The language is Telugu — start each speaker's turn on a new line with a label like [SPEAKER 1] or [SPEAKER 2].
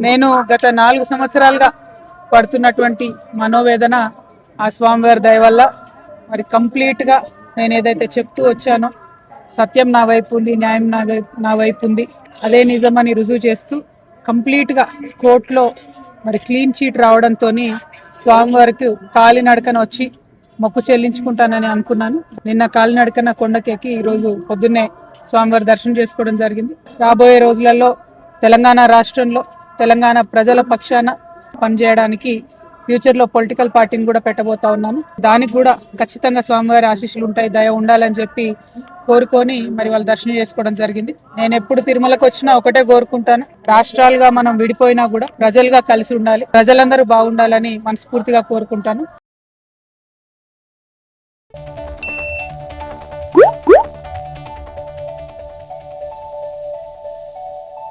[SPEAKER 1] నేను గత 4 సంవత్సరాలుగా పడుతున్నటువంటి మనోవేదన ఆ స్వామివారి దయ వల్ల మరి కంప్లీట్గా నేను ఏదైతే చెప్తూ వచ్చానో సత్యం నా వైపు ఉంది, న్యాయం నా వైపు ఉంది, అదే నిజమని రుజువు చేస్తూ కంప్లీట్గా కోర్టులో మరి క్లీన్ చీట్ రావడంతో స్వామివారికి కాలినడకన వచ్చి మొక్కు చెల్లించుకుంటానని అనుకున్నాను. నిన్న కాలినడకన కొండకెక్కి ఈరోజు పొద్దున్నే స్వామివారి దర్శనం చేసుకోవడం జరిగింది. రాబోయే రోజులలో తెలంగాణ రాష్ట్రంలో తెలంగాణ ప్రజల పక్షాన పనిచేయడానికి ఫ్యూచర్లో పొలిటికల్ పార్టీని కూడా పెట్టబోతా ఉన్నాను. దానికి కూడా ఖచ్చితంగా స్వామివారి ఆశీస్సులు ఉంటాయి, దయ ఉండాలని చెప్పి కోరుకొని మరి వాళ్ళు దర్శనం చేసుకోవడం జరిగింది. నేను ఎప్పుడు తిరుమలకు వచ్చినా ఒకటే కోరుకుంటాను, రాష్ట్రాలుగా మనం విడిపోయినా కూడా ప్రజలుగా కలిసి ఉండాలి, ప్రజలందరూ బాగుండాలని మనస్ఫూర్తిగా కోరుకుంటాను.